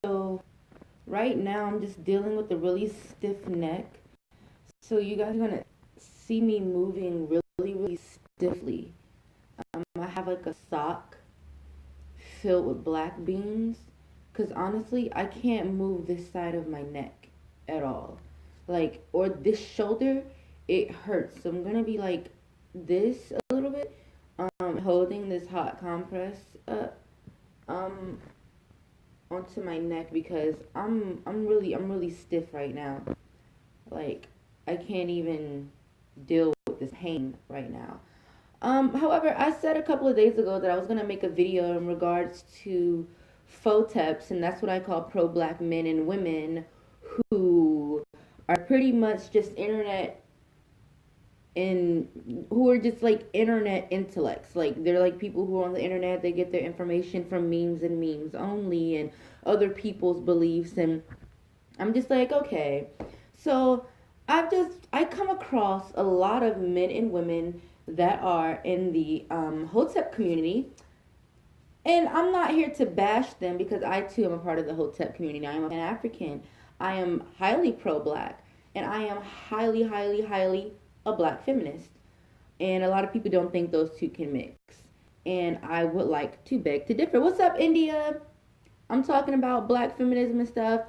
So right now I'm just dealing with a really stiff neck. So you guys are gonna see me moving really, really stiffly. I have like a sock filled with black beans. Cause honestly, I can't move this side of my neck at all. Like, or this shoulder, it hurts. So I'm gonna be like this a little bit, holding this hot compress up, um, onto my neck because I'm really stiff right now. Like, I can't even deal with this pain right now. However, I said a couple of days ago that I was gonna make a video in regards to photeps, and that's what I call pro-black men and women who are pretty much just internet and who are just like internet intellects. Like they're like people who are on the internet. They get their information from memes and memes only, and other people's beliefs. And I'm just like, okay, so I come across a lot of men and women that are in the Hotep community, and I'm not here to bash them because I too am a part of the Hotep community. I am an African. I am highly pro-black, and I am highly, highly, highly a black feminist. And a lot of people don't think those two can mix. And I would like to beg to differ. What's up, India? I'm talking about black feminism and stuff.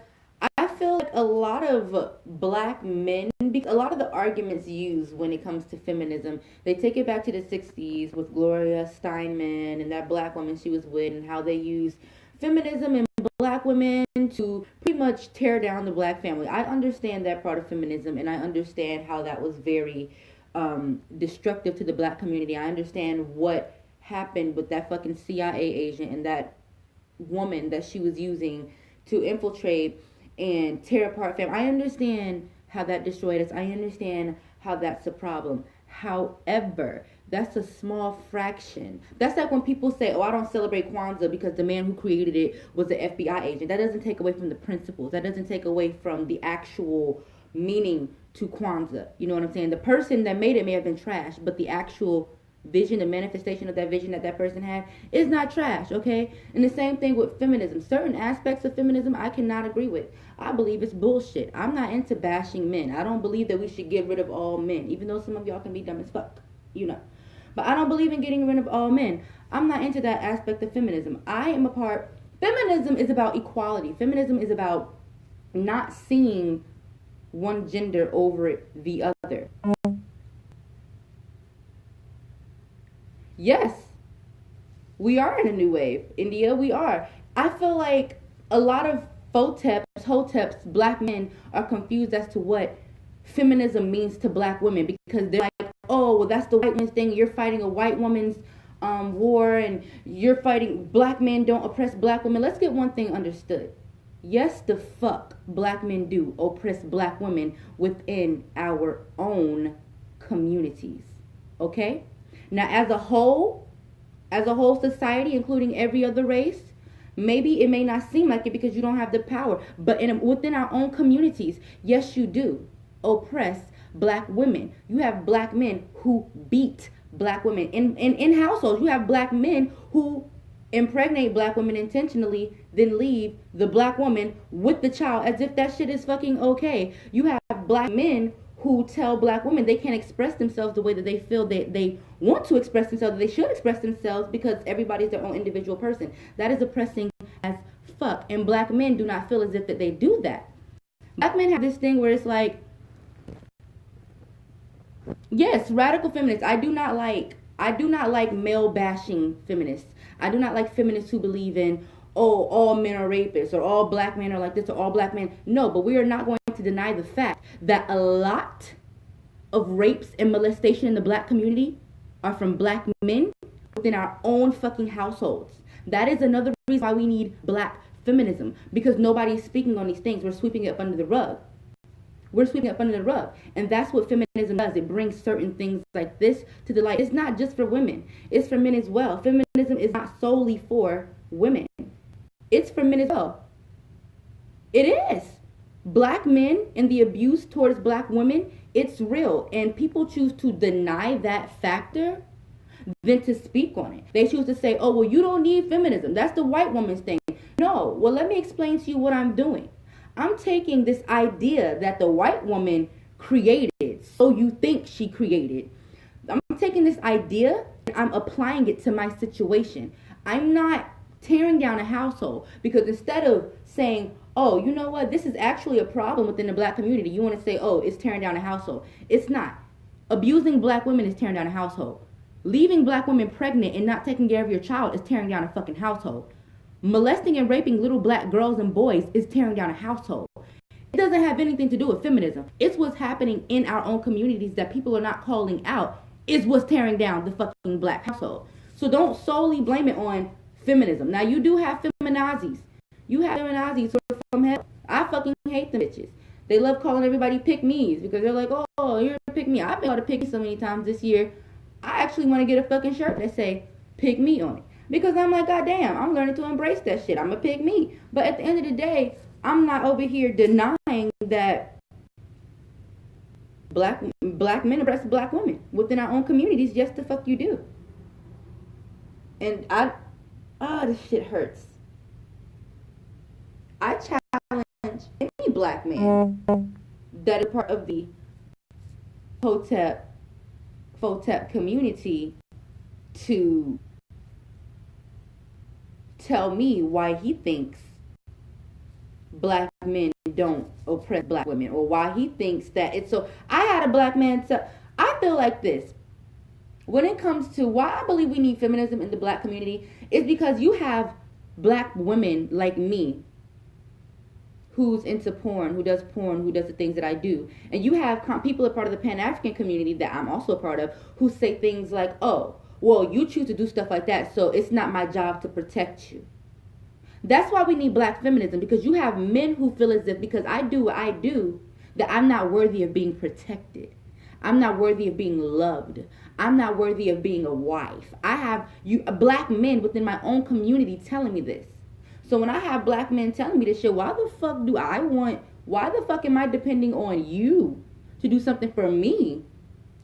I feel like a lot of black men, a lot of the arguments used when it comes to feminism, they take it back to the 60s with Gloria Steinman and that black woman she was with, and how they used feminism and black women to pretty much tear down the black family. I understand that part of feminism, and I understand how that was very destructive to the black community. I understand what happened with that fucking CIA agent and that woman that she was using to infiltrate and tear apart family. I understand how that destroyed us. I understand how that's a problem. However, that's a small fraction. That's like when people say, oh, I don't celebrate Kwanzaa because the man who created it was an FBI agent. That doesn't take away from the principles. That doesn't take away from the actual meaning to Kwanzaa. You know what I'm saying? The person that made it may have been trash, but the actual vision, the manifestation of that vision that that person had is not trash, okay? And the same thing with feminism. Certain aspects of feminism I cannot agree with. I believe it's bullshit. I'm not into bashing men. I don't believe that we should get rid of all men, even though some of y'all can be dumb as fuck, you know. But I don't believe in getting rid of all men. I'm not into that aspect of feminism. Feminism is about equality. Feminism is about not seeing one gender over the other. Yes, we are in a new wave. India, we are. I feel like a lot of hoteps, black men are confused as to what feminism means to black women, because they're like, oh, well, that's the white woman's thing. You're fighting a white woman's war, and you're fighting black men don't oppress black women. Let's get one thing understood. Yes, the fuck black men do oppress black women within our own communities. Okay? Now, as a whole society, including every other race, maybe it may not seem like it because you don't have the power. But within our own communities, yes, you do oppress black women. You have black men who beat black women. In households, you have black men who impregnate black women intentionally, then leave the black woman with the child as if that shit is fucking okay. You have black men who tell black women they can't express themselves the way that they feel they want to express themselves, that they should express themselves, because everybody's their own individual person. That is oppressing as fuck. And black men do not feel as if that they do that. Black men have this thing where it's like, yes, radical feminists. I do not like male bashing feminists. I do not like feminists who believe in, oh, all men are rapists, or all black men are like this, or all black men. No, but we are not going to deny the fact that a lot of rapes and molestation in the black community are from black men within our own fucking households. That is another reason why we need black feminism, because nobody is speaking on these things. We're sweeping it up under the rug. And that's what feminism does. It brings certain things like this to the light. It's not just for women. It's for men as well. Feminism is not solely for women. It's for men as well. It is. Black men and the abuse towards black women, it's real. And people choose to deny that factor than to speak on it. They choose to say, oh, well, you don't need feminism. That's the white woman's thing. No. Well, let me explain to you what I'm doing. I'm taking this idea that the white woman created, so you think she created. I'm taking this idea and I'm applying it to my situation. I'm not tearing down a household, because instead of saying, oh, you know what, this is actually a problem within the black community, you want to say, oh, it's tearing down a household. It's not. Abusing black women is tearing down a household. Leaving black women pregnant and not taking care of your child is tearing down a fucking household. Molesting and raping little black girls and boys is tearing down a household. It doesn't have anything to do with feminism. It's what's happening in our own communities that people are not calling out is what's tearing down the fucking black household. So don't solely blame it on feminism. Now, you do have feminazis. You have feminazis who are from hell. I fucking hate them bitches. They love calling everybody pick-me's because they're like, oh, you're a pick-me. I've been able to pick me so many times this year. I actually want to get a fucking shirt that say pick me on it. Because I'm like, goddamn, I'm learning to embrace that shit. I'm a pick me. But at the end of the day, I'm not over here denying that black men oppress black women within our own communities. Yes, the fuck you do. And this shit hurts. I challenge any black man that is part of the Hotep community to tell me why he thinks black men don't oppress black women, or why he thinks that it's so. I had a black man I feel like this. When it comes to why I believe we need feminism in the black community, is because you have black women like me who's into porn, who does the things that I do. And you have people a part of the Pan-African community that I'm also a part of who say things like, oh, well, you choose to do stuff like that, so it's not my job to protect you. That's why we need black feminism, because you have men who feel as if because I do what I do, that I'm not worthy of being protected. I'm not worthy of being loved. I'm not worthy of being a wife. I have black men within my own community telling me this. So when I have black men telling me this shit, why the fuck am I depending on you to do something for me?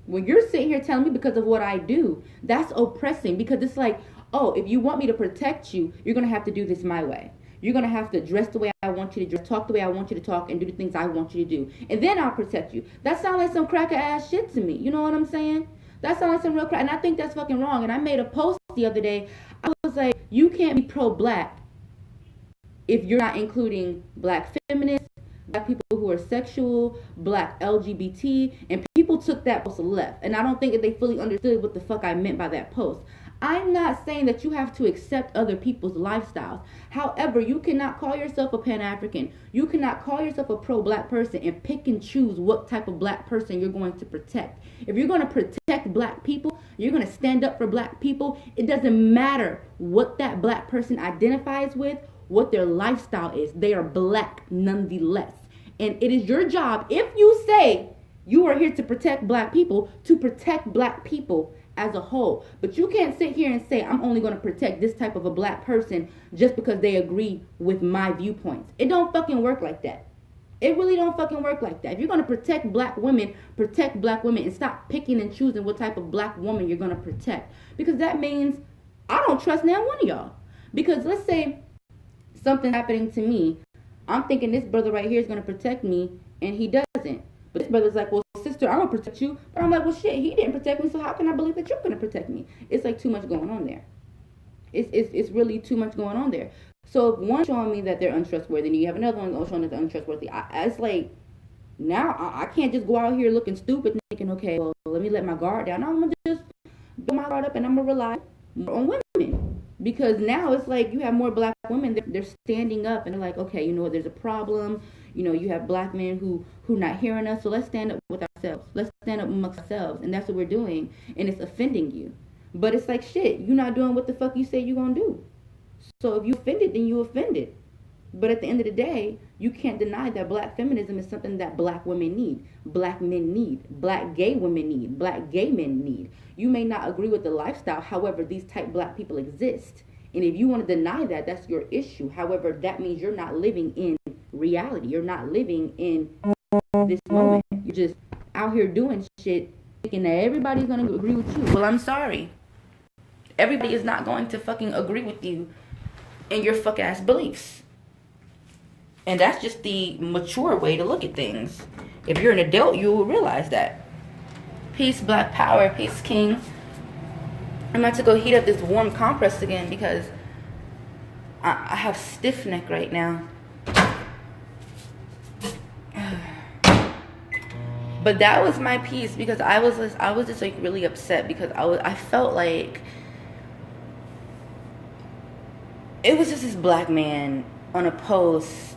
When you're sitting here telling me because of what I do, that's oppressing, because it's like, oh, if you want me to protect you, you're going to have to do this my way. You're going to have to dress the way I want you to dress, talk the way I want you to talk, and do the things I want you to do. And then I'll protect you. That sounds like some cracker ass shit to me. You know what I'm saying? That sounds like some real crap. And I think that's fucking wrong. And I made a post the other day. I was like, you can't be pro-black if you're not including black feminists, black people who are sexual, black LGBT, and people took that post left. And I don't think that they fully understood what the fuck I meant by that post. I'm not saying that you have to accept other people's lifestyles. However, you cannot call yourself a Pan-African. You cannot call yourself a pro-black person and pick and choose what type of black person you're going to protect. If you're going to protect black people, you're going to stand up for black people. It doesn't matter what that black person identifies with, what their lifestyle is. They are black nonetheless. And it is your job, if you say you are here to protect black people as a whole. But you can't sit here and say, I'm only going to protect this type of a black person just because they agree with my viewpoints. It don't fucking work like that. It really don't fucking work like that. If you're going to protect black women and stop picking and choosing what type of black woman you're going to protect. Because that means I don't trust now one of y'all. Because let's say something's happening to me. I'm thinking this brother right here is going to protect me, and he doesn't. But this brother's like, well, sister, I'm going to protect you. But I'm like, well, shit, he didn't protect me, so how can I believe that you're going to protect me? It's like too much going on there. It's really too much going on there. So if one's showing me that they're untrustworthy, and you have another one showing that they're untrustworthy, it's like, now I can't just go out here looking stupid thinking, okay, well, let me let my guard down. No, I'm going to just build my guard up, and I'm going to rely more on women. Because now it's like you have more black women, they're standing up and they're like, okay, you know what, there's a problem. You know, you have black men who not hearing us, so let's stand up with ourselves. Let's stand up amongst ourselves. And that's what we're doing. And it's offending you. But it's like, shit, you're not doing what the fuck you say you're going to do. So if you offended, then you offended. But at the end of the day, you can't deny that black feminism is something that black women need, black men need, black gay women need, black gay men need. You may not agree with the lifestyle, however, these type black people exist. And if you want to deny that, that's your issue. However, that means you're not living in reality. You're not living in this moment. You're just out here doing shit, thinking that everybody's going to agree with you. Well, I'm sorry. Everybody is not going to fucking agree with you in your fuck ass beliefs. And that's just the mature way to look at things. If you're an adult, you will realize that. Peace, Black Power. Peace, King. I'm about to go heat up this warm compress again because I have stiff neck right now. But that was my piece because I was just like really upset because I felt like it was just this black man on a post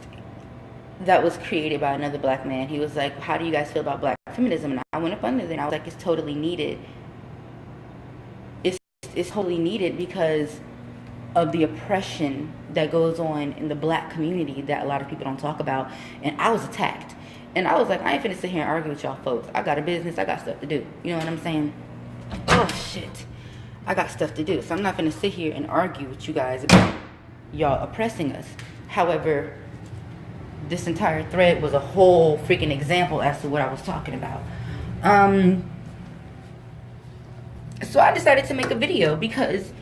that was created by another black man. He was like, how do you guys feel about black feminism? And I went up under there and I was like, it's totally needed. It's totally needed because of the oppression that goes on in the black community that a lot of people don't talk about. And I was attacked. And I was like, I ain't finna sit here and argue with y'all folks. I got a business. I got stuff to do. You know what I'm saying? Oh, shit. I got stuff to do. So I'm not finna sit here and argue with you guys about y'all oppressing us. However, this entire thread was a whole freaking example as to what I was talking about. So I decided to make a video because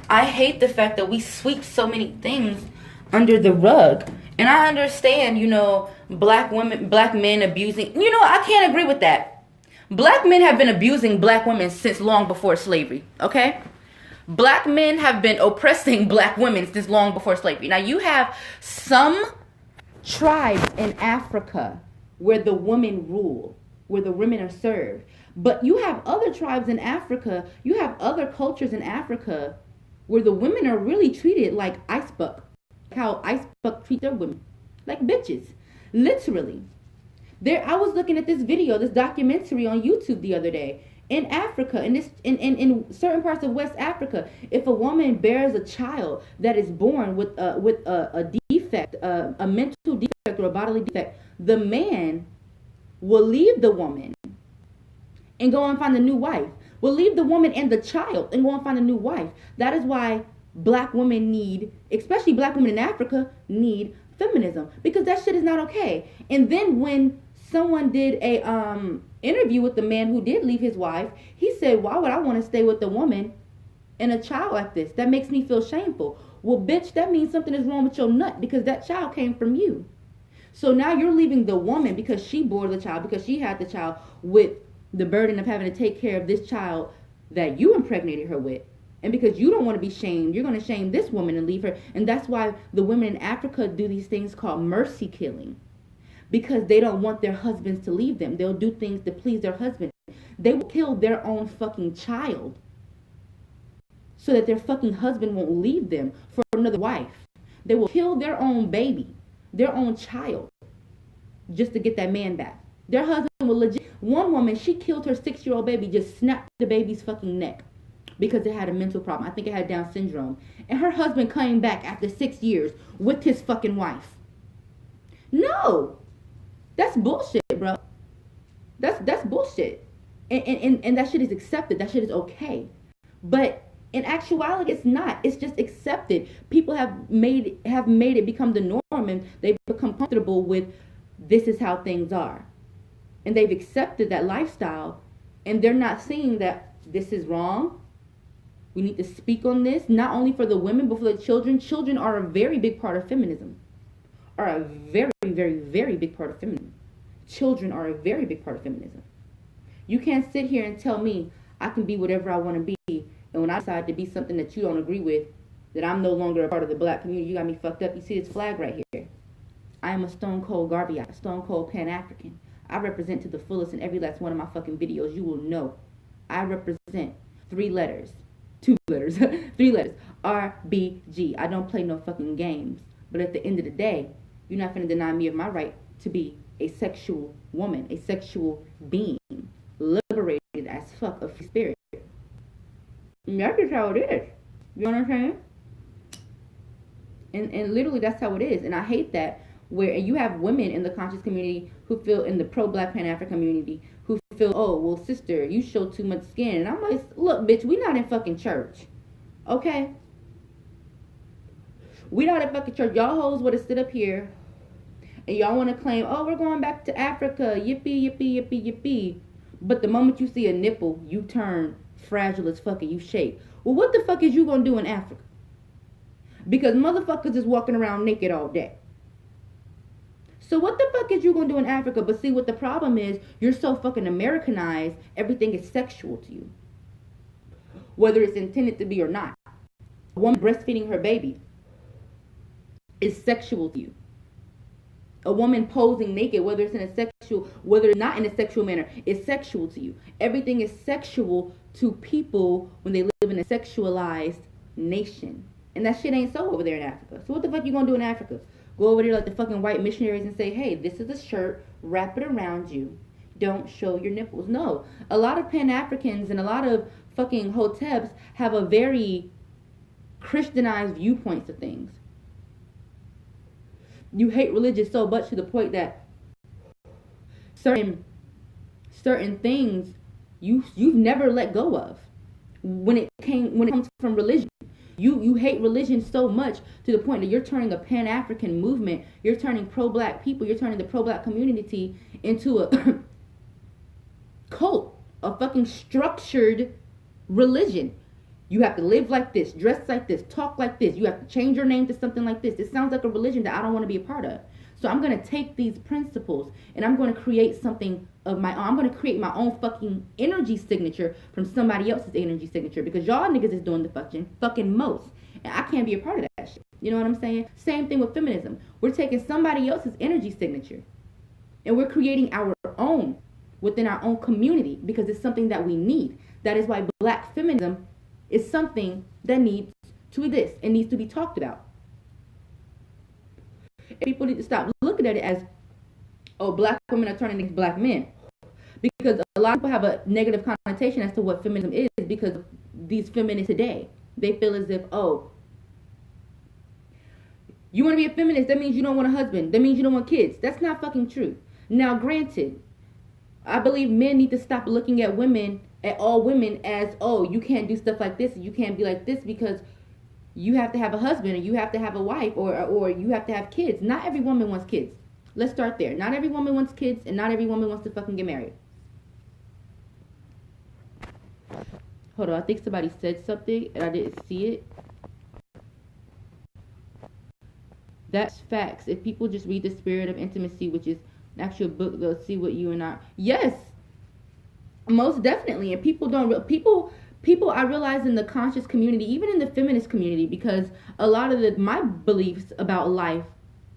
I hate the fact that we sweep so many things under the rug. And I understand, you know, black men abusing. You know, I can't agree with that. Black men have been abusing black women since long before slavery, okay? Black men have been oppressing black women since long before slavery. Now, you have some tribes in Africa where the women rule, where the women are served. But you have other tribes in Africa, you have other cultures in Africa where the women are really treated like icebuck. How icebuck treat their women. Like bitches. Literally. I was looking at this video, this documentary on YouTube the other day. In Africa, in certain parts of West Africa, if a woman bears a child that is born with a defect, a mental defect or a bodily defect, the man will leave the woman and go and find a new wife. Will leave the woman and the child and go and find a new wife. That is why black women need, especially black women in Africa, need feminism. Because that shit is not okay. And then when someone did a interview with the man who did leave his wife, he said, why would I want to stay with a woman and a child like this? That makes me feel shameful. Well, bitch, that means something is wrong with your nut because that child came from you. So now you're leaving the woman because she bore the child, because she had the child, with the burden of having to take care of this child that you impregnated her with. And because you don't want to be shamed, you're going to shame this woman and leave her. And that's why the women in Africa do these things called mercy killing. Because they don't want their husbands to leave them. They'll do things to please their husband. They will kill their own fucking child so that their fucking husband won't leave them for another wife. They will kill their own baby, their own child, just to get that man back. Their husband will legit. One woman, she killed her 6-year-old baby, just snapped the baby's fucking neck because it had a mental problem. I think it had Down syndrome. And her husband came back after 6 years with his fucking wife. No. That's bullshit, bro. That's bullshit. And that shit is accepted. That shit is okay. But in actuality, it's not. It's just accepted. People have made it become the norm, and they've become comfortable with this is how things are. And they've accepted that lifestyle, and they're not seeing that this is wrong. We need to speak on this, not only for the women, but for the children. Children are a very big part of feminism. Are a very, very, very big part of feminism. Children are a very big part of feminism. You can't sit here and tell me I can be whatever I want to be, and when I decide to be something that you don't agree with, that I'm no longer a part of the black community, you got me fucked up. You see this flag right here? I am a stone cold Garveyite, stone cold Pan-African. I represent to the fullest in every last one of my fucking videos. You will know. I represent 3 letters. 2 letters. 3 letters. RBG. I don't play no fucking games. But at the end of the day, you're not going to deny me of my right to be a sexual woman, a sexual being, liberated as fuck of free spirit. And that's just how it is. You know what I'm saying? And literally that's how it is. And I hate that where you have women in the conscious community who feel, in the pro-black Pan-African community, who feel, oh, well, sister, you show too much skin. And I'm like, look, bitch, we not in fucking church. Okay? We not in fucking church. Y'all hoes would have stood up here and y'all want to claim, oh, we're going back to Africa. Yippee, yippee, yippee, yippee. But the moment you see a nipple, you turn fragile as fuck and you shake. Well, what the fuck is you going to do in Africa? Because motherfuckers is walking around naked all day. So what the fuck is you gonna do in Africa? But see, what the problem is, you're so fucking Americanized, everything is sexual to you. Whether it's intended to be or not. A woman breastfeeding her baby is sexual to you. A woman posing naked, whether it's in a sexual, whether it's not in a sexual manner, is sexual to you. Everything is sexual to people when they live in a sexualized nation. And that shit ain't so over there in Africa. So what the fuck you gonna do in Africa? Go over there like the fucking white missionaries and say, hey, this is a shirt, wrap it around you. Don't show your nipples. No. A lot of Pan-Africans and a lot of fucking Hoteps have a very Christianized viewpoints of things. You hate religion so much to the point that certain things you've never let go of when it comes from religion. You hate religion so much to the point that you're turning a Pan-African movement, you're turning pro-black people, you're turning the pro-black community into a cult, a fucking structured religion. You have to live like this, dress like this, talk like this. You have to change your name to something like this. It sounds like a religion that I don't want to be a part of. So I'm going to take these principles and I'm going to create something of my own. I'm going to create my own fucking energy signature from somebody else's energy signature, because y'all niggas is doing the fucking most. And I can't be a part of that shit. You know what I'm saying? Same thing with feminism. We're taking somebody else's energy signature and we're creating our own within our own community because it's something that we need. That is why black feminism is something that needs to exist and needs to be talked about. And people need to stop looking at it as, oh, black women are turning against black men. Because a lot of people have a negative connotation as to what feminism is, because these feminists today, they feel as if, oh, you want to be a feminist, that means you don't want a husband. That means you don't want kids. That's not fucking true. Now, granted, I believe men need to stop looking at women, at all women, as, oh, you can't do stuff like this, you can't be like this because you have to have a husband or you have to have a wife or you have to have kids. Not every woman wants kids. Let's start there. Not every woman wants kids and not every woman wants to fucking get married. Hold on, I think somebody said something and I didn't see it. That's facts. If people just read The Spirit of Intimacy, which is an actual book, they'll see what you and I... Yes! Most definitely. And people don't... People, I realize in the conscious community, even in the feminist community, because a lot of my beliefs about life,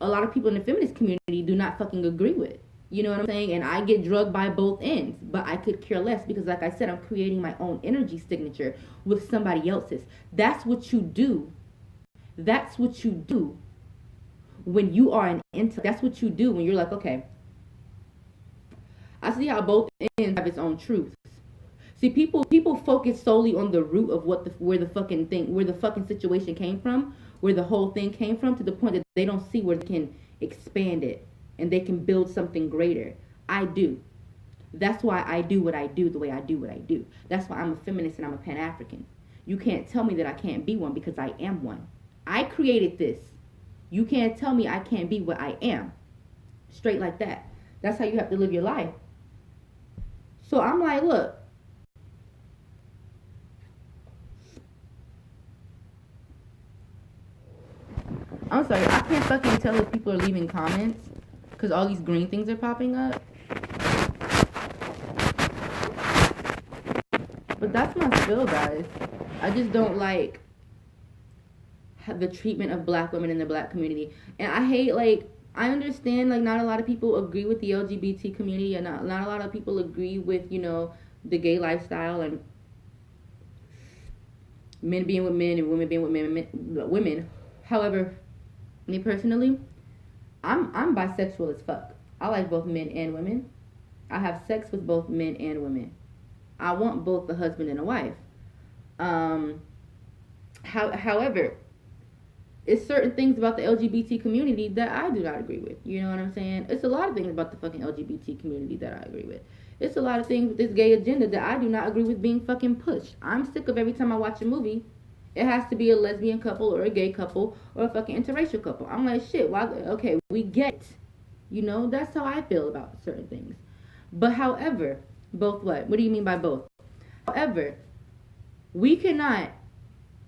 a lot of people in the feminist community do not fucking agree with. You know what I'm saying? And I get drugged by both ends. But I could care less because, like I said, I'm creating my own energy signature with somebody else's. That's what you do. That's what you do when you are an intellect. That's what you do when you're like, okay, I see how both ends have its own truths. See, people focus solely on the root of where the fucking situation came from, where the whole thing came from, to the point that they don't see where they can expand it and they can build something greater. I do. That's why I do what I do the way I do what I do. That's why I'm a feminist and I'm a Pan-African. You can't tell me that I can't be one because I am one. I created this. You can't tell me I can't be what I am. Straight like that. That's how you have to live your life. So I'm like, look. I'm sorry, I can't fucking tell if people are leaving comments because all these green things are popping up. But that's my spill, guys. I just don't like the treatment of black women in the black community. And I hate, like, I understand, like, not a lot of people agree with the LGBT community, and not a lot of people agree with, you know, the gay lifestyle and men being with men and women being with women. However, me personally, I'm bisexual as fuck. I like both men and women. I have sex with both men and women. I want both a husband and a wife. However, it's certain things about the LGBT community that I do not agree with. You know what I'm saying? It's a lot of things about the fucking LGBT community that I agree with. It's a lot of things with this gay agenda that I do not agree with being fucking pushed. I'm sick of every time I watch a movie, it has to be a lesbian couple or a gay couple or a fucking interracial couple. I'm like, shit, why? Okay, we get it. You know, that's how I feel about certain things. But however, both what? What do you mean by both? However, we cannot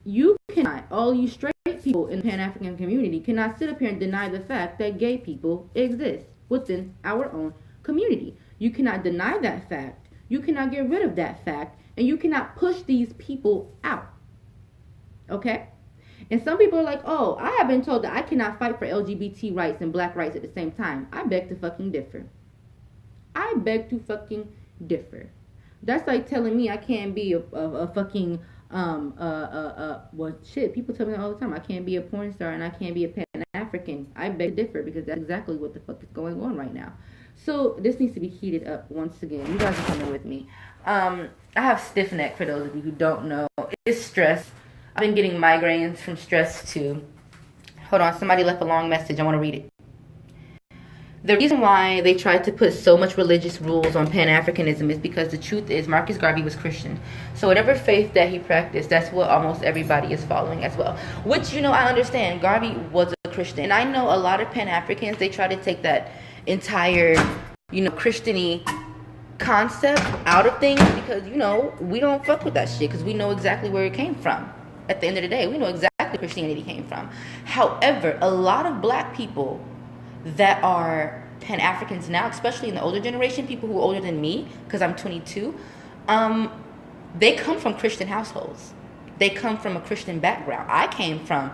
you cannot, all you straight people in the Pan-African community cannot sit up here and deny the fact that gay people exist within our own community. You cannot deny that fact. You cannot get rid of that fact. And you cannot push these people out. Okay? And some people are like, oh, I have been told that I cannot fight for LGBT rights and black rights at the same time. I beg to fucking differ. I beg to fucking differ. That's like telling me I can't be a fucking, well, shit, people tell me that all the time. I can't be a porn star and I can't be a Pan-African. I beg to differ because that's exactly what the fuck is going on right now. So this needs to be heated up once again. You guys are coming with me. I have stiff neck, for those of you who don't know. It's stress. I've been getting migraines from stress too. Hold on, somebody left a long message. I want to read it. The reason why they tried to put so much religious rules on Pan-Africanism is because the truth is Marcus Garvey was Christian. So whatever faith that he practiced, that's what almost everybody is following as well. Which, you know, I understand. Garvey was a Christian. And I know a lot of Pan-Africans, they try to take that entire, you know, Christiany concept out of things because, you know, we don't fuck with that shit because we know exactly where it came from. At the end of the day, we know exactly where Christianity came from. However, a lot of black people that are Pan-Africans now, especially in the older generation, people who are older than me, because I'm 22, they come from Christian households. They come from a Christian background. I came from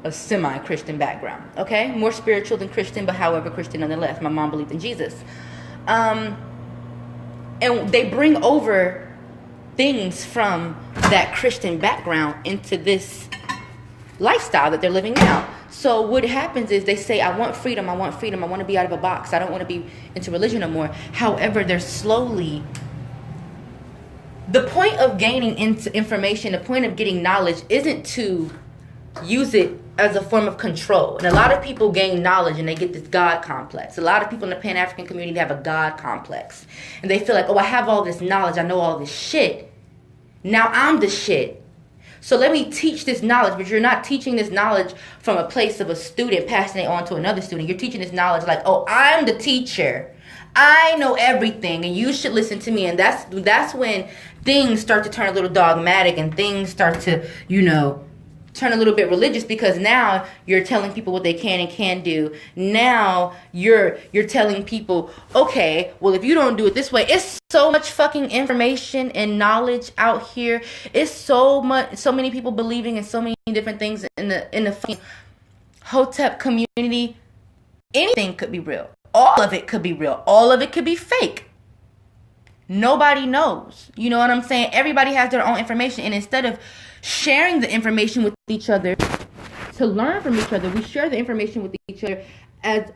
a semi-Christian background, okay? More spiritual than Christian, but however Christian nonetheless. My mom believed in Jesus. And they bring over things from that Christian background into this lifestyle that they're living now. So what happens is they say, I want freedom, I want to be out of a box, I don't want to be into religion no more. However, they're slowly, the point of gaining information, the point of getting knowledge isn't to use it as a form of control. And a lot of people gain knowledge and they get this God complex. A lot of people in the Pan-African community have a God complex. And they feel like, oh, I have all this knowledge, I know all this shit. Now I'm the shit. So let me teach this knowledge, but you're not teaching this knowledge from a place of a student passing it on to another student. You're teaching this knowledge like, oh, I'm the teacher. I know everything, and you should listen to me. And that's when things start to turn a little dogmatic and things start to, you know, turn a little bit religious because now you're telling people what they can and can't do. Now you're telling people, okay, well, if you don't do it this way, it's so much fucking information and knowledge out here. It's so many people believing in so many different things in the fucking Hotep community. Anything could be real. All of it could be real. All of it could be fake. Nobody knows. You know what I'm saying? Everybody has their own information, and instead of sharing the information with each other to learn from each other, we share the information with each other as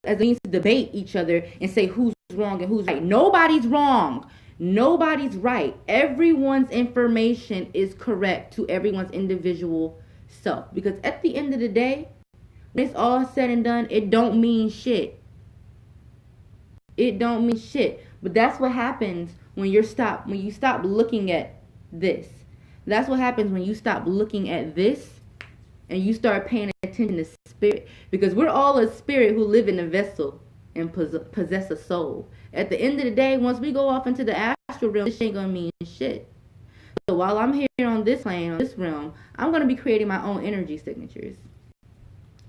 a means to debate each other and say who's wrong and who's right. Nobody's wrong. Nobody's right. Everyone's information is correct to everyone's individual self. Because at the end of the day, when it's all said and done, it don't mean shit. It don't mean shit. But that's what happens when you stop looking at this. That's what happens when you stop looking at this and you start paying attention to spirit. Because we're all a spirit who live in a vessel and possess a soul. At the end of the day, once we go off into the astral realm, this ain't gonna mean shit. So while I'm here on this plane, on this realm, I'm gonna be creating my own energy signatures.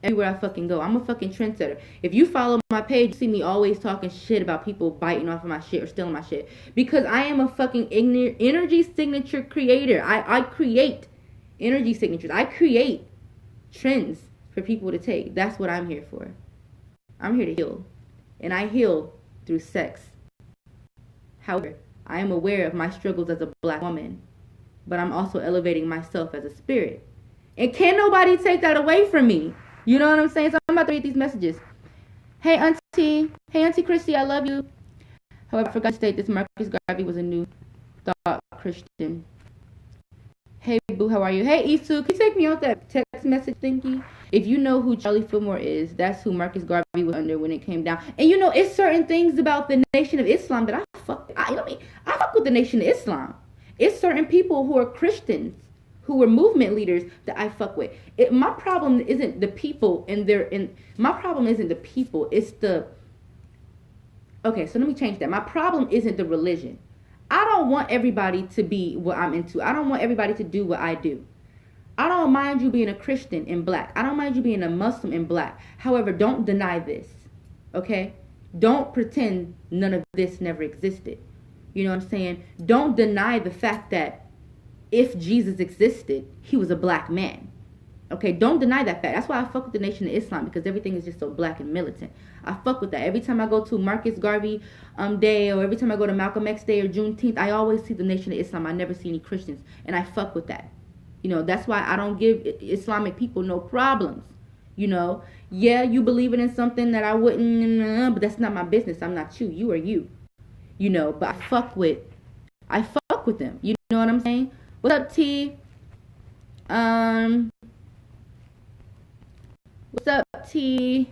Everywhere I fucking go. I'm a fucking trendsetter. If you follow my page, you see me always talking shit about people biting off of my shit or stealing my shit. Because I am a fucking energy signature creator. I create energy signatures. I create trends for people to take. That's what I'm here for. I'm here to heal. And I heal through sex. However, I am aware of my struggles as a black woman. But I'm also elevating myself as a spirit. And can't nobody take that away from me. You know what I'm saying? So I'm about to read these messages. Hey, Auntie. Hey, Auntie Christy, I love you. However, I forgot to state this. Marcus Garvey was a New Thought Christian. Hey, Boo, how are you? Hey, Isu, can you take me off that text message thingy? If you know who Charlie Fillmore is, that's who Marcus Garvey was under when it came down. And you know, it's certain things about the Nation of Islam that I fuck with the Nation of Islam. It's certain people who are Christians, who were movement leaders that I fuck with. My problem isn't the people my problem isn't the people, it's the, okay, so let me change that. My problem isn't the religion. I don't want everybody to be what I'm into. I don't want everybody to do what I do. I don't mind you being a Christian in black. I don't mind you being a Muslim in black. However, don't deny this. Okay? Don't pretend none of this never existed. You know what I'm saying? Don't deny the fact that if Jesus existed, he was a black man. Okay, don't deny that fact. That's why I fuck with the Nation of Islam, because everything is just so black and militant. I fuck with that. Every time I go to Marcus Garvey Day, or every time I go to Malcolm X Day or Juneteenth, I always see the Nation of Islam. I never see any Christians, and I fuck with that. You know, that's why I don't give Islamic people no problems. You know, yeah, you believing in something that I wouldn't, but that's not my business. I'm not you. You are you. You know, but I fuck with them. You know what I'm saying? What's up, T? What's up, T?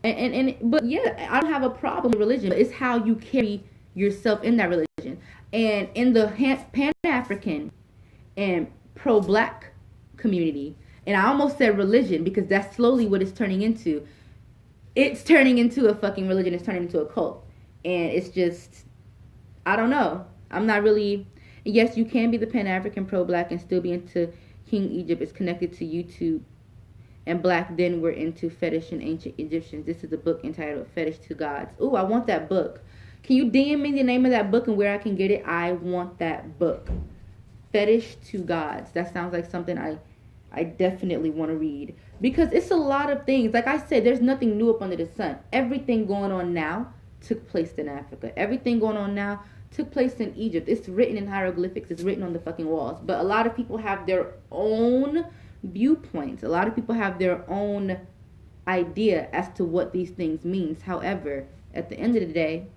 But yeah, I don't have a problem with religion. But it's how you carry yourself in that religion. And in the Pan-African and pro-black community, and I almost said religion because that's slowly what it's turning into. It's turning into a fucking religion. It's turning into a cult. And it's just, I don't know. I'm not really, yes, you can be the Pan-African pro-black and still be into King Egypt. It's connected to YouTube. And black then were into fetish and ancient Egyptians. This is a book entitled Fetish to Gods. Ooh, I want that book. Can you DM me the name of that book and where I can get it? I want that book. Fetish to Gods. That sounds like something I definitely want to read. Because it's a lot of things. Like I said, there's nothing new up under the sun. Everything going on now took place in Africa. Everything going on now took place in Egypt. It's written in hieroglyphics. It's written on the fucking walls. But a lot of people have their own viewpoints. A lot of people have their own idea as to what these things means. However, at the end of the day,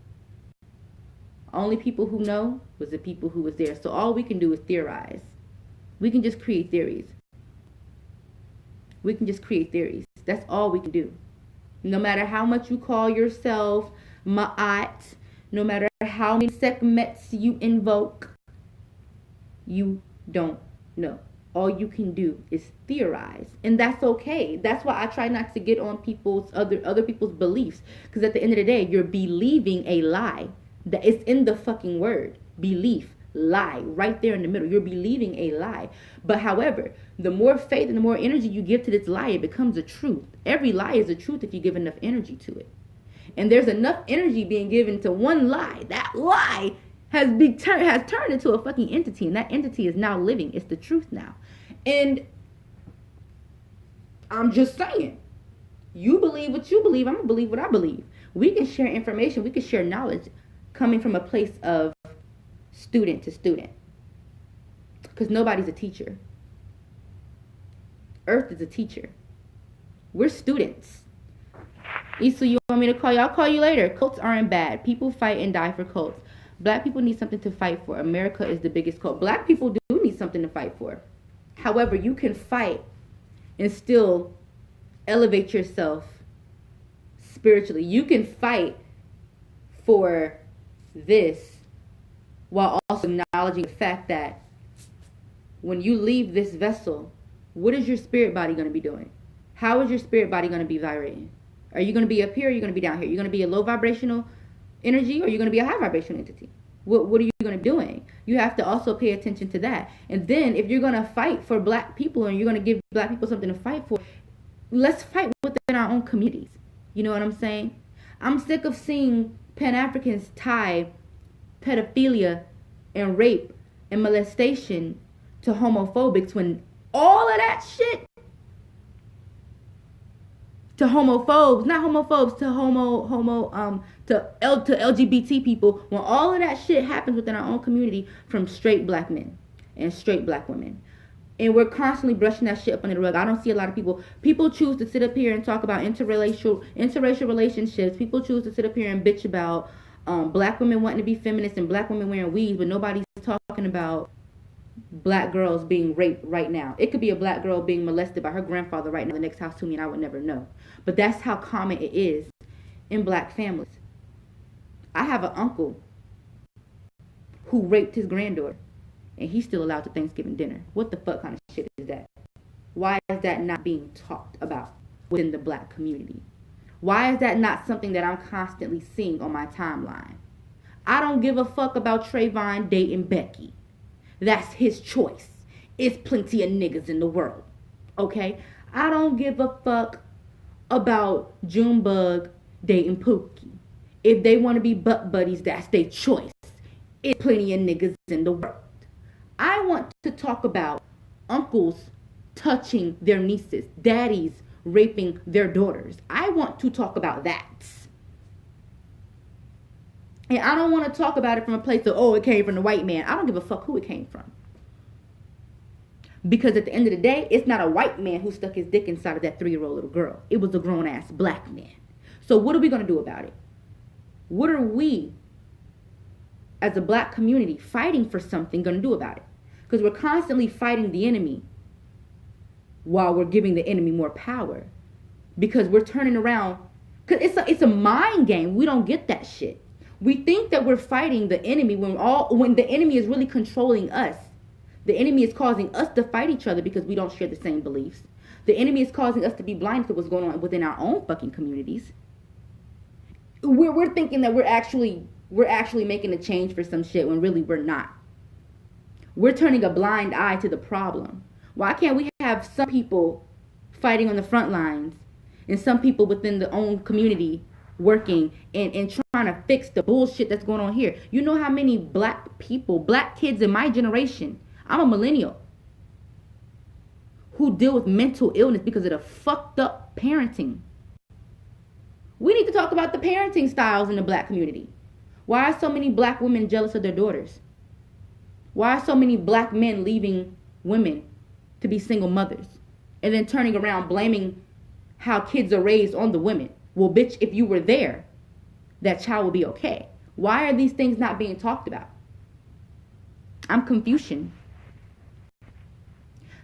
only people who know was the people who was there. So all we can do is theorize. We can just create theories. We can just create theories. That's all we can do. No matter how much you call yourself Ma'at, no matter how many sekhmets you invoke, you don't know. All you can do is theorize, and that's okay. That's why I try not to get on people's other people's beliefs, because at the end of the day, you're believing a lie. That it's in the fucking word. Belief, lie, right there in the middle. You're believing a lie. But however, the more faith and the more energy you give to this lie, it becomes a truth. Every lie is a truth if you give enough energy to it. And there's enough energy being given to one lie. That lie has turned into a fucking entity, and that entity is now living. It's the truth now. And I'm just saying, you believe what you believe, I'm gonna believe what I believe. We can share information, we can share knowledge coming from a place of student to student, because nobody's a teacher. Earth is a teacher. We're students. Issa, you want me to call you? I'll call you later. Cults aren't bad. People fight and die for cults. Black people need something to fight for. America is the biggest cult. Black people do need something to fight for. However, you can fight and still elevate yourself spiritually. You can fight for this while also acknowledging the fact that when you leave this vessel, what is your spirit body going to be doing? How is your spirit body going to be vibrating? Are you going to be up here or are you going to be down here? You're going to be a low vibrational energy or are you going to be a high vibrational entity? What are you going to be doing? You have to also pay attention to that. And then if you're going to fight for black people and you're going to give black people something to fight for, let's fight within our own communities. You know what I'm saying? I'm sick of seeing Pan-Africans tie pedophilia and rape and molestation to homophobics when all of that shit to homophobes, not homophobes, to LGBT people, when all of that shit happens within our own community from straight black men and straight black women. And we're constantly brushing that shit up under the rug. I don't see a lot of people choose to sit up here and talk about interracial relationships. People choose to sit up here and bitch about black women wanting to be feminists and black women wearing weaves, but nobody's talking about black girls being raped right now. It could be a black girl being molested by her grandfather right now in the next house to me and I would never know. But that's how common it is in black families. I have an uncle who raped his granddaughter and he's still allowed to Thanksgiving dinner. What the fuck kind of shit is that? Why is that not being talked about within the black community? Why is that not something that I'm constantly seeing on my timeline? I don't give a fuck about Trayvon dating Becky. That's his choice. It's plenty of niggas in the world. Okay? I don't give a fuck about Junebug dating Pookie. If they want to be butt buddies, that's their choice. It's plenty of niggas in the world. I want to talk about uncles touching their nieces, daddies raping their daughters. I want to talk about that. And I don't want to talk about it from a place of, oh, it came from the white man. I don't give a fuck who it came from. Because at the end of the day, it's not a white man who stuck his dick inside of that 3-year-old little girl. It was a grown-ass black man. So what are we going to do about it? What are we, as a black community, fighting for something, going to do about it? Because we're constantly fighting the enemy while we're giving the enemy more power. Because we're turning around. Because it's a mind game. We don't get that shit. We think that we're fighting the enemy when the enemy is really controlling us. The enemy is causing us to fight each other because we don't share the same beliefs. The enemy is causing us to be blind to what's going on within our own fucking communities. We're thinking that we're actually making a change for some shit when really we're not. We're turning a blind eye to the problem. Why can't we have some people fighting on the front lines and some people within the own community working and trying to fix the bullshit that's going on here? You know how many black people, black kids in my generation, I'm a millennial, who deal with mental illness because of the fucked up parenting. We need to talk about the parenting styles in the black community. Why are so many black women jealous of their daughters? Why are so many black men leaving women to be single mothers and then turning around blaming how kids are raised on the women? Well, bitch, if you were there, that child will be okay. Why are these things not being talked about? I'm Confucian.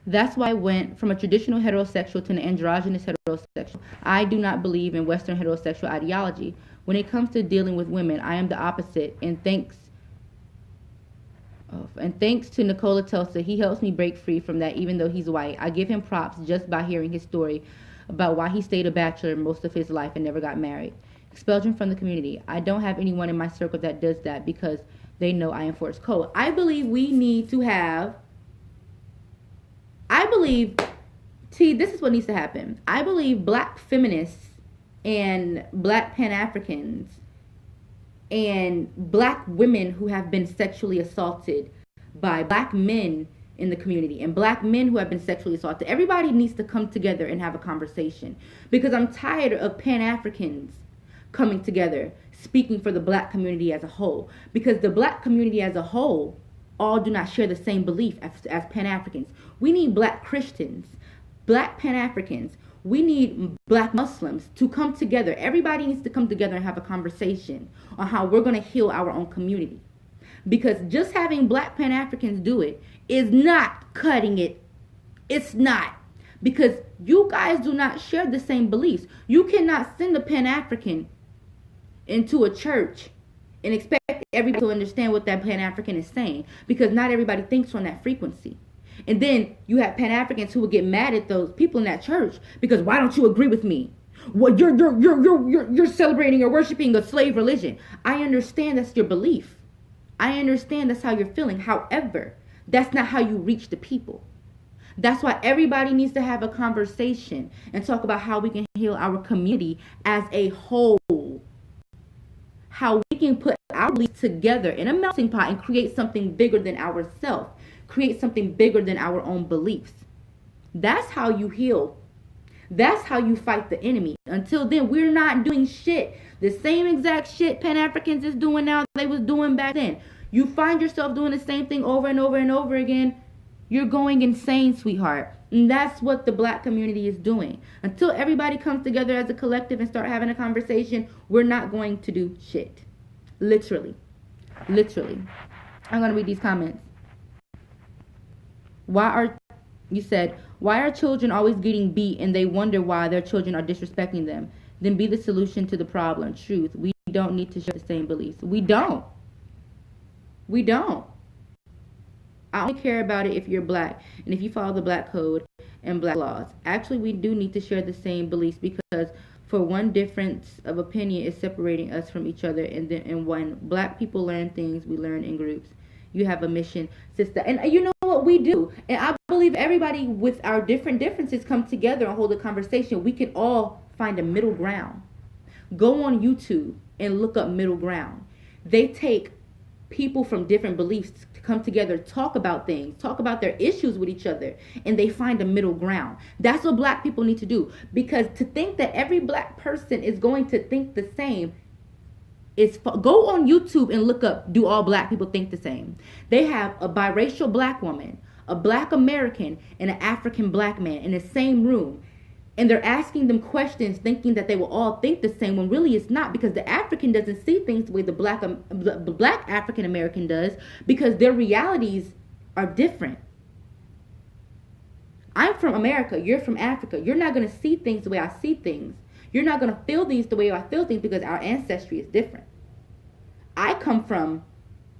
That's why I went from a traditional heterosexual to an androgynous heterosexual. I do not believe in Western heterosexual ideology. When it comes to dealing with women, I am the opposite. And thanks to Nikola Tesla, he helps me break free from that even though he's white. I give him props just by hearing his story about why he stayed a bachelor most of his life and never got married. Expelled him from the community. I don't have anyone in my circle that does that because they know I enforce code. I believe we need to have... this is what needs to happen. I believe black feminists and black Pan-Africans and black women who have been sexually assaulted by black men in the community and black men who have been sexually assaulted, everybody needs to come together and have a conversation. Because I'm tired of Pan-Africans coming together, speaking for the black community as a whole. Because the black community as a whole all do not share the same belief as Pan-Africans. We need black Christians, black Pan-Africans. We need black Muslims to come together. Everybody needs to come together and have a conversation on how we're going to heal our own community. Because just having black Pan-Africans do it is not cutting it. It's not. Because you guys do not share the same beliefs. You cannot send a Pan-African into a church and expect everybody to understand what that Pan-African is saying, because not everybody thinks on that frequency. And then you have Pan-Africans who would get mad at those people in that church because why don't you agree with me? Well, you're celebrating or worshiping a slave religion. I understand that's your belief. I understand that's how you're feeling. However, that's not how you reach the people. That's why everybody needs to have a conversation and talk about how we can heal our community as a whole. How we can put our beliefs together in a melting pot and create something bigger than ourselves. Create something bigger than our own beliefs. That's how you heal. That's how you fight the enemy. Until then, we're not doing shit. The same exact shit Pan-Africans is doing now they was doing back then. You find yourself doing the same thing over and over and over again, you're going insane, sweetheart. And that's what the black community is doing. Until everybody comes together as a collective and start having a conversation, we're not going to do shit. Literally. Literally. I'm going to read these comments. Why are children always getting beat and they wonder why their children are disrespecting them? Then be the solution to the problem. Truth. We don't need to share the same beliefs. We don't. We don't. I only care about it if you're black and if you follow the black code and black laws. Actually, we do need to share the same beliefs because For one difference of opinion is separating us from each other, and when black people learn things, we learn in groups. You have a mission, sister. And you know what we do? And I believe everybody with our different differences come together and hold a conversation. We can all find a middle ground. Go on YouTube and look up middle ground. They take people from different beliefs to come together, talk about things, talk about their issues with each other, and they find a middle ground. That's what black people need to do. Because to think that every black person is going to think the same is go on YouTube and look up, do all black people think the same? They have a biracial black woman, a black American, and an African black man in the same room. And they're asking them questions thinking that they will all think the same, when really it's not, because the African doesn't see things the way the black African American does, because their realities are different. I'm from America, you're from Africa. You're not going to see things the way I see things. You're not going to feel these the way I feel things, because our ancestry is different. I come from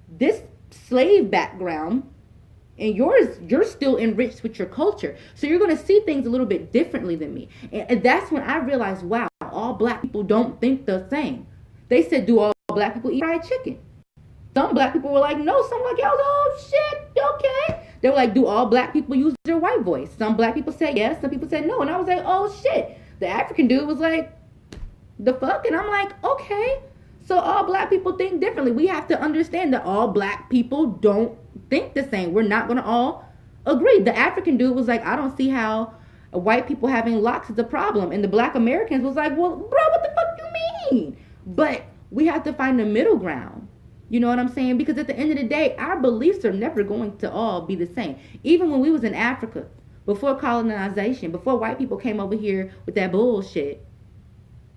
this slave background, and you're still enriched with your culture. So you're going to see things a little bit differently than me. And that's when I realized, wow, all black people don't think the same. They said, do all black people eat fried chicken? Some black people were like, no. Some like, oh, shit, okay. They were like, do all black people use their white voice? Some black people said yes. Some people said no. And I was like, oh, shit. The African dude was like, the fuck? And I'm like, okay. So all black people think differently. We have to understand that all black people don't think the same. We're not going to all agree. The African dude was like, I don't see how white people having locks is a problem. And the black Americans was like, well, bro, what the fuck you mean? But we have to find the middle ground. You know what I'm saying? Because at the end of the day, our beliefs are never going to all be the same. Even when we was in Africa, before colonization, before white people came over here with that bullshit,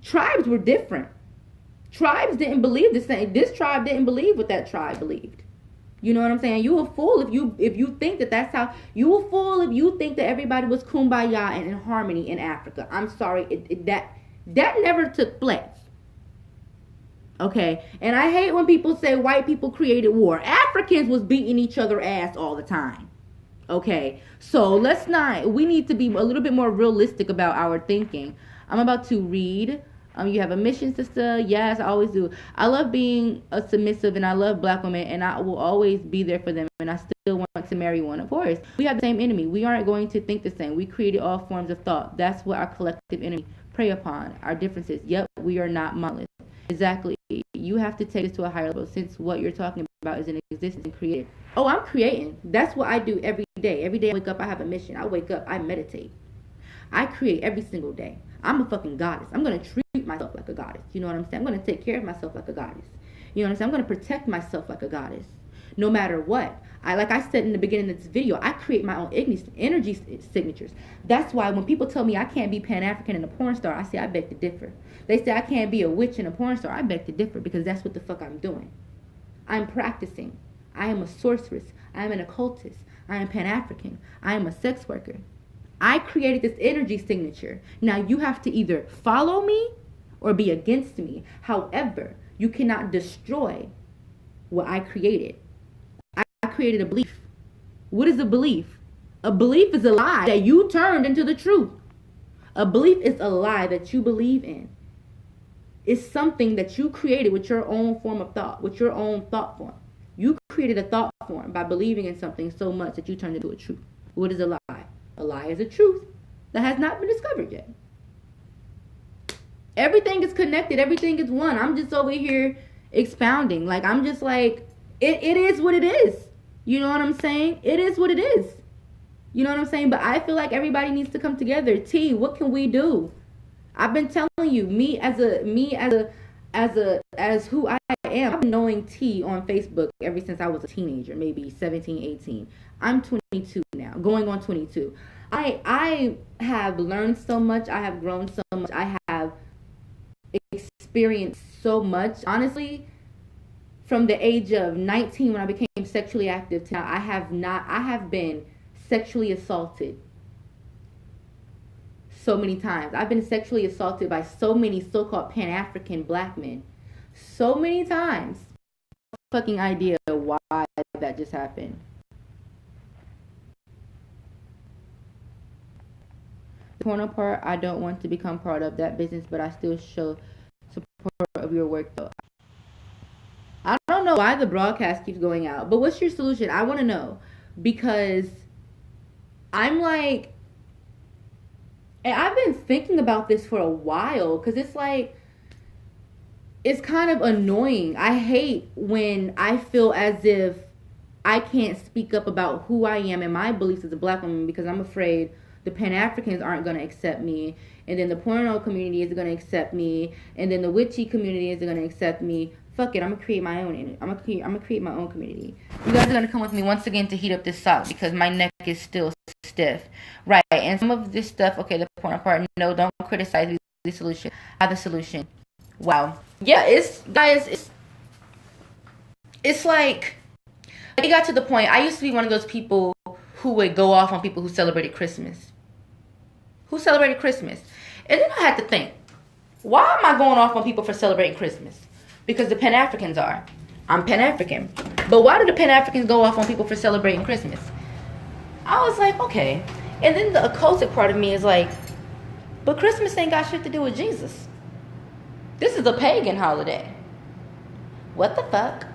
tribes were different. Tribes didn't believe the same. This tribe didn't believe what that tribe believed. You know what I'm saying? You a fool if you think that that's how. You a fool if you think that everybody was kumbaya and in harmony in Africa. I'm sorry, that never took place. Okay, and I hate when people say white people created war. Africans was beating each other ass all the time. Okay, so we need to be a little bit more realistic about our thinking. I'm about to read. You have a mission, sister? Yes, I always do. I love being a submissive, and I love black women, and I will always be there for them, and I still want to marry one, of course. We have the same enemy. We aren't going to think the same. We created all forms of thought. That's what our collective enemy prey upon, our differences. Yep, we are not monolith. Exactly. You have to take this to a higher level, since what you're talking about is in existence and created. Oh, I'm creating. That's what I do every day. Every day I wake up, I have a mission. I wake up, I meditate. I create every single day. I'm a fucking goddess. I'm going to treat myself like a goddess. You know what I'm saying? I'm going to take care of myself like a goddess. You know what I'm saying? I'm going to protect myself like a goddess. No matter what. Like I said in the beginning of this video, I create my own energy signatures. That's why when people tell me I can't be Pan-African and a porn star, I say I beg to differ. They say I can't be a witch and a porn star. I beg to differ, because that's what the fuck I'm doing. I'm practicing. I am a sorceress. I am an occultist. I am Pan-African. I am a sex worker. I created this energy signature. Now you have to either follow me or be against me. However, you cannot destroy what I created. I created a belief. What is a belief? A belief is a lie that you turned into the truth. A belief is a lie that you believe in. It's something that you created with your own form of thought, with your own thought form. You created a thought form by believing in something so much that you turned it into a truth. What is a lie? A lie is a truth that has not been discovered yet. Everything is connected. Everything is one. I'm just over here expounding. Like, I'm just like, it is what it is. You know what I'm saying? It is what it is. You know what I'm saying? But I feel like everybody needs to come together. T, what can we do? I've been telling you, as who I am. I've been knowing T on Facebook ever since I was a teenager, maybe 17, 18. I'm 22 now, going on 22. I have learned so much. I have grown so much. I have experienced so much. Honestly, from the age of 19 when I became sexually active to now, I have been sexually assaulted so many times. I've been sexually assaulted by so many so-called Pan-African black men. So many times. Fucking idea why that just happened. porno part, I don't want to become part of that business, but I still show support of your work though. I don't know why the broadcast keeps going out, but what's your solution? I want to know, because I'm like, and I've been thinking about this for a while, because it's like, it's kind of annoying. I hate when I feel as if I can't speak up about who I am and my beliefs as a black woman, because I'm afraid the Pan-Africans aren't going to accept me, and then the porno community is going to accept me, and then the witchy community is going to accept me. Fuck it, I'm gonna create my own. I'm gonna create my own community. You guys are gonna come with me once again to heat up this sock because my neck is still stiff, right? And some of this stuff, okay, the porno part. No, don't criticize the solution. I have the solution. Wow. Yeah, it's guys. It's like it got to the point. I used to be one of those people who would go off on people who celebrated Christmas. And then I had to think, why am I going off on people for celebrating Christmas? Because the Pan-Africans are. I'm Pan-African. But why do the Pan-Africans go off on people for celebrating Christmas? I was like, okay. And then the occultic part of me is like, but Christmas ain't got shit to do with Jesus. This is a pagan holiday. What the fuck?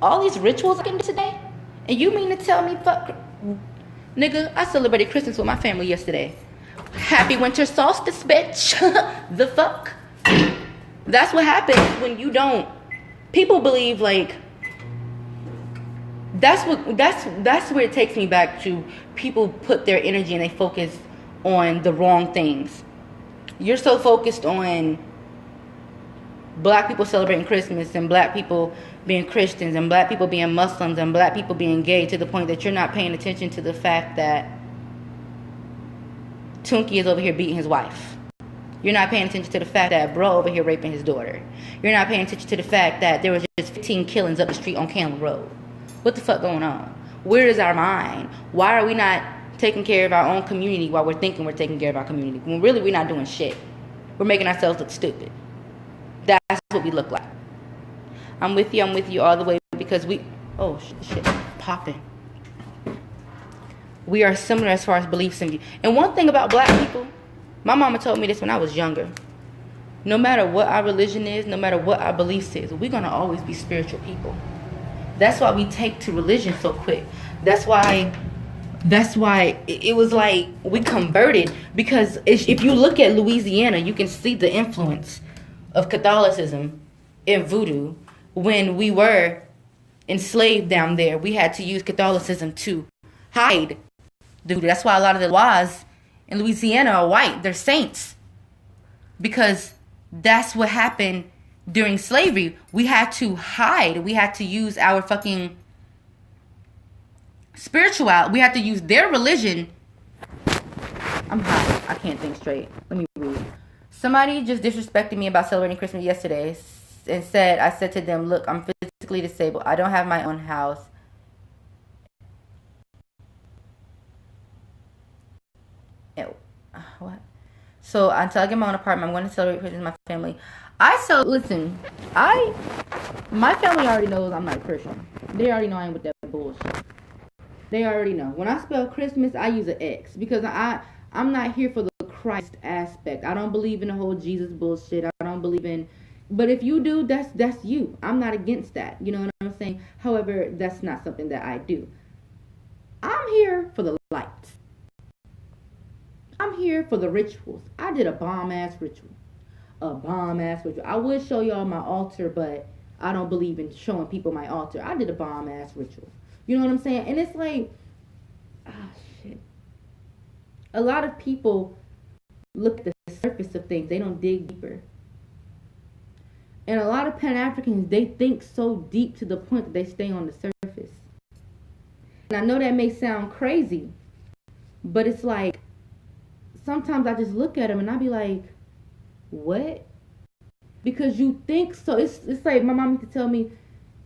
All these rituals I can do today? And you mean to tell me, fuck? Nigga, I celebrated Christmas with my family yesterday. Happy winter solstice, bitch. The fuck? That's what happens when you don't. People believe like that's where it takes me back to. People put their energy and they focus on the wrong things. You're so focused on black people celebrating Christmas and black people being Christians and black people being Muslims and black people being gay to the point that you're not paying attention to the fact that Tunkie is over here beating his wife. You're not paying attention to the fact that bro over here raping his daughter. You're not paying attention to the fact that there was just 15 killings up the street on Campbell Road. What the fuck going on? Where is our mind? Why are we not taking care of our own community while we're thinking we're taking care of our community? When really we're not doing shit. We're making ourselves look stupid. That's what we look like. I'm with you all the way because we... Oh, shit. Popping. We are similar as far as beliefs and view. And one thing about black people... My mama told me this when I was younger. No matter what our religion is, no matter what our beliefs is, we're going to always be spiritual people. That's why we take to religion so quick. That's why it was like we converted. Because if you look at Louisiana, you can see the influence of Catholicism in voodoo. When we were enslaved down there, we had to use Catholicism to hide the voodoo. That's why a lot of the laws in Louisiana are white. They're saints. Because that's what happened during slavery. We had to hide. We had to use our fucking spirituality. We had to use their religion. I'm high. I can't think straight. Let me read. Somebody just disrespected me about celebrating Christmas yesterday and I said to them, look, I'm physically disabled. I don't have my own house. What? So until I get my own apartment, I'm going to celebrate Christmas with my family. My family already knows I'm not a Christian. They already know I ain't with that bullshit. They already know. When I spell Christmas, I use an X because I'm not here for the Christ aspect. I don't believe in the whole Jesus bullshit. I don't believe in. But if you do, that's you. I'm not against that. You know what I'm saying? However, that's not something that I do. I'm here for the lights. I'm here for the rituals. I did a bomb-ass ritual. I would show y'all my altar, but I don't believe in showing people my altar. I did a bomb-ass ritual. You know what I'm saying? And it's like, shit. A lot of people look at the surface of things. They don't dig deeper. And a lot of Pan-Africans, they think so deep to the point that they stay on the surface. And I know that may sound crazy, but it's like, sometimes I just look at them and I be like, what? Because you think so. It's like my mom used to tell me,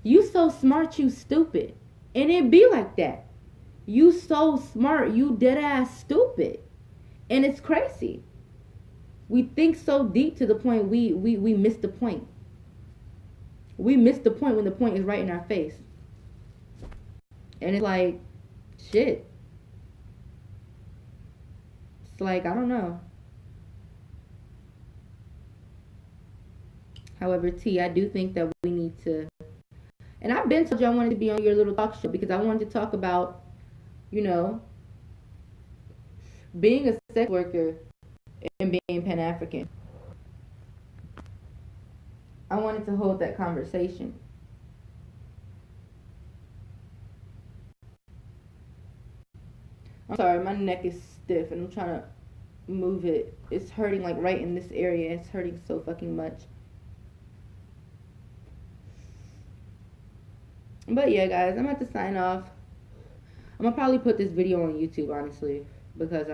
you so smart, you stupid. And it be like that. You so smart, you dead ass stupid. And it's crazy. We think so deep to the point we miss the point. We miss the point when the point is right in our face. And it's like, shit. It's like, I don't know. However, T, I do think that we need to, and I've been told you I wanted to be on your little talk show because I wanted to talk about, you know, being a sex worker and being Pan-African. I wanted to hold that conversation. I'm sorry, my neck is stiff and I'm trying to move it. It's hurting like right in this area. It's hurting so fucking much. But yeah, guys, I'm about to sign off. I'm gonna probably put this video on YouTube, honestly, because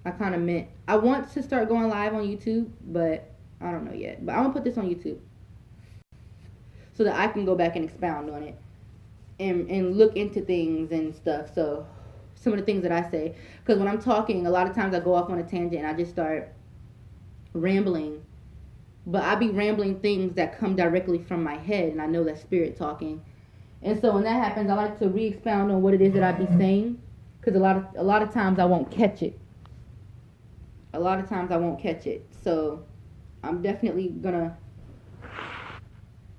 I kind of meant I want to start going live on YouTube, but I don't know yet. But I'm gonna put this on YouTube so that I can go back and expound on it and look into things and stuff. So some of the things that I say, because when I'm talking, a lot of times I go off on a tangent and I just start rambling. But I be rambling things that come directly from my head, and I know that's spirit talking. And so when that happens, I like to re-expound on what it is that I be saying, because a lot of times I won't catch it. A lot of times I won't catch it. So I'm definitely gonna.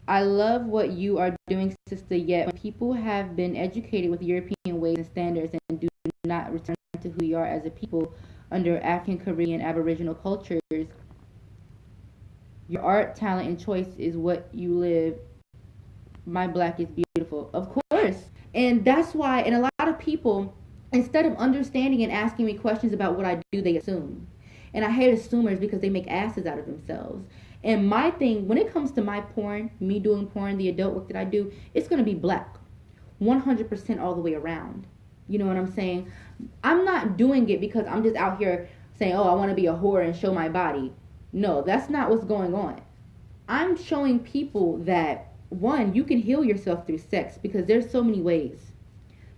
I love what you are doing, sister. Yet when people have been educated with European ways and standards and do not return to who we are as a people under African, Caribbean, Aboriginal cultures, your art, talent, and choice is what you live. My black is beautiful. Of course. And that's why, and a lot of people, instead of understanding and asking me questions about what I do, they assume. And I hate assumers because they make asses out of themselves. And my thing, when it comes to my porn, me doing porn, the adult work that I do, it's going to be black. 100% all the way around. You know what I'm saying? I'm not doing it because I'm just out here saying, oh, I want to be a whore and show my body. No, that's not what's going on. I'm showing people that, one, you can heal yourself through sex because there's so many ways.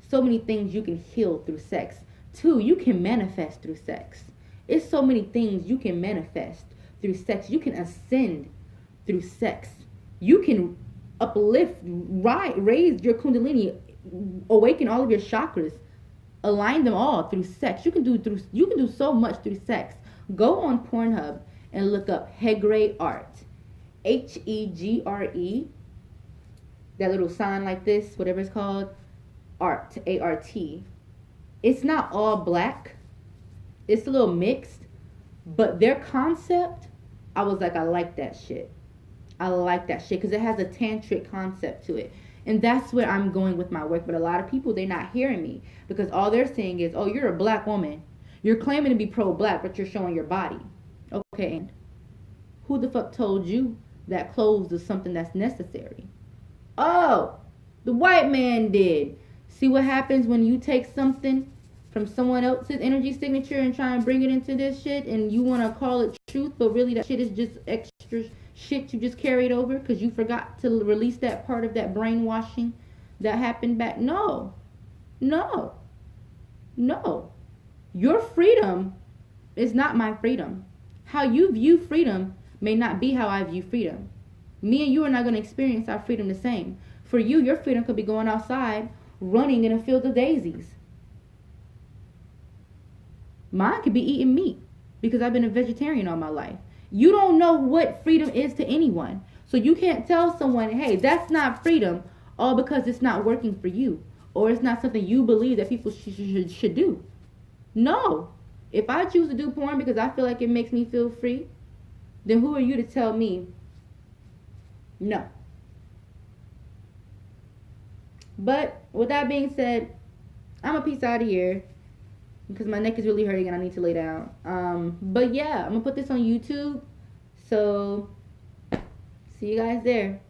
So many things you can heal through sex. Two, you can manifest through sex. It's so many things you can manifest through sex. You can ascend through sex. You can uplift, raise your kundalini, awaken all of your chakras, align them all through sex. You can do so much through sex. Go on Pornhub and look up Hegre Art. Hegre, that little sign like this, whatever it's called, art, A-R-T. It's not all black. It's a little mixed, but their concept, I was like, I like that shit. I like that shit because it has a tantric concept to it. And that's where I'm going with my work. But a lot of people, they're not hearing me because all they're saying is, oh, you're a black woman. You're claiming to be pro-black, but you're showing your body. Okay, and who the fuck told you that clothes is something that's necessary? Oh, the white man did. See what happens when you take something from someone else's energy signature and try and bring it into this shit and you want to call it truth, but really that shit is just extra shit you just carried over because you forgot to release that part of that brainwashing that happened back. No. Your freedom is not my freedom. How you view freedom may not be how I view freedom. Me and you are not going to experience our freedom the same. For you, your freedom could be going outside, running in a field of daisies. Mine could be eating meat because I've been a vegetarian all my life. You don't know what freedom is to anyone. So you can't tell someone, hey, that's not freedom, all because it's not working for you. Or it's not something you believe that people should do. No. If I choose to do porn because I feel like it makes me feel free, then who are you to tell me no? But with that being said, I'm a peace out of here because my neck is really hurting and I need to lay down. But yeah, I'm going to put this on YouTube. So see you guys there.